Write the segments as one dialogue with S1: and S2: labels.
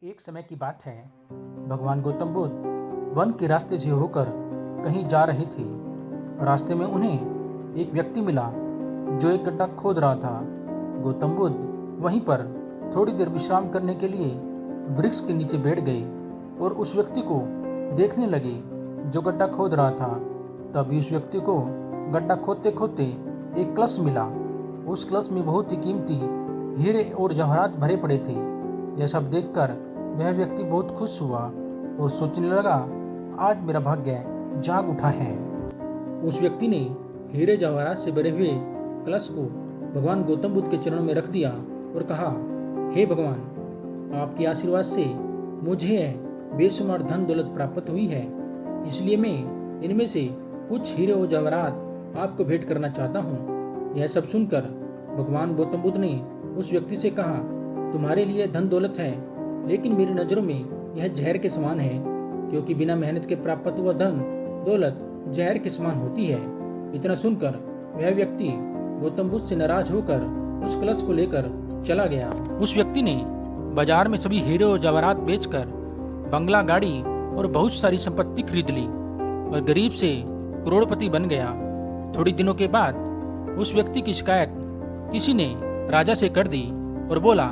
S1: एक समय की बात है। भगवान गौतम बुद्ध वन के रास्ते से होकर कहीं जा रहे थे। रास्ते में उन्हें एक व्यक्ति मिला जो एक गड्ढा खोद रहा था। गौतम बुद्ध वहीं पर थोड़ी देर विश्राम करने के लिए वृक्ष के नीचे बैठ गए और उस व्यक्ति को देखने लगे जो गड्ढा खोद रहा था। तभी उस व्यक्ति को गड्ढा खोदते खोदते एक कलश मिला। उस कलश में बहुत ही कीमती हीरे और जवाहरात भरे पड़े थे। यह सब देखकर वह व्यक्ति बहुत खुश हुआ और सोचने लगा, आज मेरा भाग्य जाग उठा है। उस व्यक्ति ने हीरे जवाहरात से भरे हुए कलश को भगवान गौतम बुद्ध के चरणों में रख दिया और कहा, हे भगवान, आपके आशीर्वाद से मुझे बेशुमार धन दौलत प्राप्त हुई है, इसलिए मैं इनमें से कुछ हीरे और जवाहरात आपको भेंट करना चाहता हूँ। यह सब सुनकर भगवान गौतम बुद्ध ने उस व्यक्ति से कहा, तुम्हारे लिए धन दौलत है, लेकिन मेरी नज़रों में यह जहर के समान है, क्योंकि बिना मेहनत के प्राप्त हुआ धन दौलत जहर के समान होती है। इतना सुनकर वह व्यक्ति गौतम बुद्ध से नाराज होकर उस कलश को लेकर चला गया। उस व्यक्ति ने बाजार में सभी हीरे और जवाहरात बेचकर बंगला, गाड़ी और बहुत सारी संपत्ति खरीद ली और गरीब से करोड़पति बन गया। थोड़ी दिनों के बाद उस व्यक्ति की शिकायत किसी ने राजा से कर दी और बोला,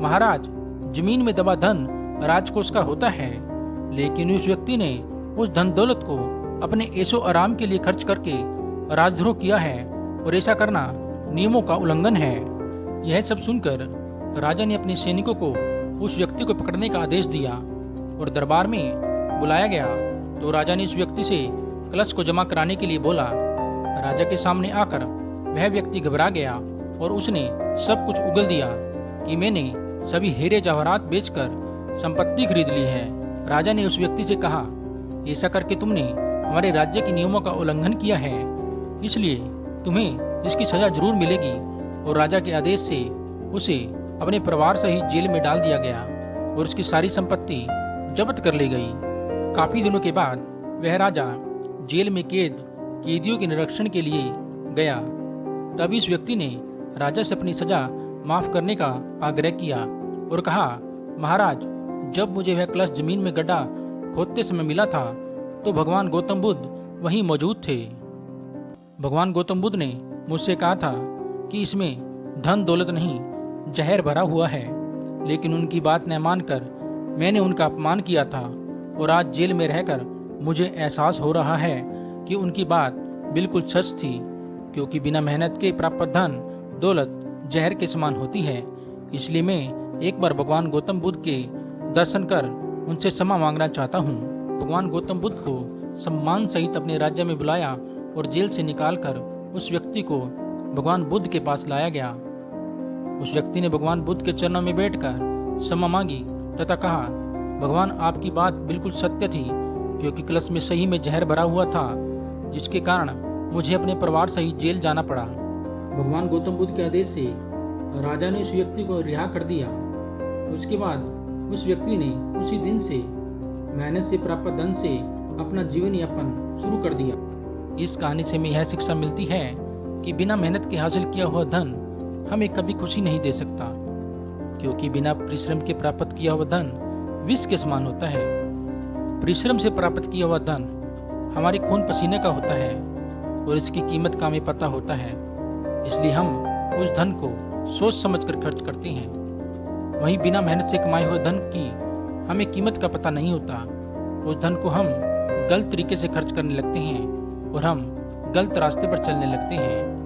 S1: महाराज, जमीन में दबा धन राजकोष का होता है, लेकिन उस व्यक्ति ने उस धन दौलत को अपने ऐशो आराम के लिए खर्च करके राजद्रोह किया है और ऐसा करना नियमों का उल्लंघन है। यह सब सुनकर राजा ने अपने सैनिकों को उस व्यक्ति को पकड़ने का आदेश दिया और दरबार में बुलाया गया। तो राजा ने उस व्यक्ति से कलश को जमा कराने के लिए बोला। राजा के सामने आकर वह व्यक्ति घबरा गया और उसने सब कुछ उगल दिया कि मैंने सभी हीरे जवाहरात बेचकर संपत्ति खरीद ली है। राजा ने उस व्यक्ति से कहा, ऐसा करके तुमने हमारे राज्य के नियमों का उल्लंघन किया है, इसलिए तुम्हें इसकी सजा जरूर मिलेगी। और राजा के आदेश से उसे अपने परिवार सहित जेल में डाल दिया गया और उसकी सारी संपत्ति जब्त कर ली गई। काफी दिनों के बाद वह राजा जेल में कैद कैदियों के निरीक्षण के लिए गया। तभी इस व्यक्ति ने राजा से अपनी सजा माफ करने का आग्रह किया और कहा, महाराज, जब मुझे वह कलश जमीन में गड्ढा खोदते समय मिला था तो भगवान गौतम बुद्ध वहीं मौजूद थे। भगवान गौतम बुद्ध ने मुझसे कहा था कि इसमें धन दौलत नहीं, जहर भरा हुआ है, लेकिन उनकी बात न मानकर मैंने उनका अपमान किया था और आज जेल में रहकर मुझे एहसास हो रहा है कि उनकी बात बिल्कुल सच थी, क्योंकि बिना मेहनत के प्राप्त धन दौलत जहर के समान होती है। इसलिए मैं एक बार भगवान गौतम बुद्ध के दर्शन कर उनसे क्षमा मांगना चाहता हूँ। भगवान गौतम बुद्ध को सम्मान सहित अपने राज्य में बुलाया और जेल से निकालकर उस व्यक्ति को भगवान बुद्ध के पास लाया गया। उस व्यक्ति ने भगवान बुद्ध के चरणों में बैठकर क्षमा मांगी तथा कहा, भगवान, आपकी बात बिल्कुल सत्य थी, क्योंकि कलश में सही में जहर भरा हुआ था, जिसके कारण मुझे अपने परिवार सहित जेल जाना पड़ा। भगवान गौतम बुद्ध के आदेश से राजा ने उस व्यक्ति को रिहा कर दिया। उसके बाद उस व्यक्ति ने उसी दिन से मेहनत से प्राप्त धन से अपना जीवन यापन शुरू कर दिया। इस कहानी से हमें यह शिक्षा मिलती है कि बिना मेहनत के हासिल किया हुआ धन हमें कभी खुशी नहीं दे सकता, क्योंकि बिना परिश्रम के प्राप्त किया हुआ धन विष के समान होता है। परिश्रम से प्राप्त किया हुआ धन हमारे खून पसीने का होता है और इसकी कीमत का हमें पता होता है, इसलिए हम उस धन को सोच समझकर खर्च करते हैं। वहीं बिना मेहनत से कमाए हुए धन की हमें कीमत का पता नहीं होता। उस धन को हम गलत तरीके से खर्च करने लगते हैं और हम गलत रास्ते पर चलने लगते हैं।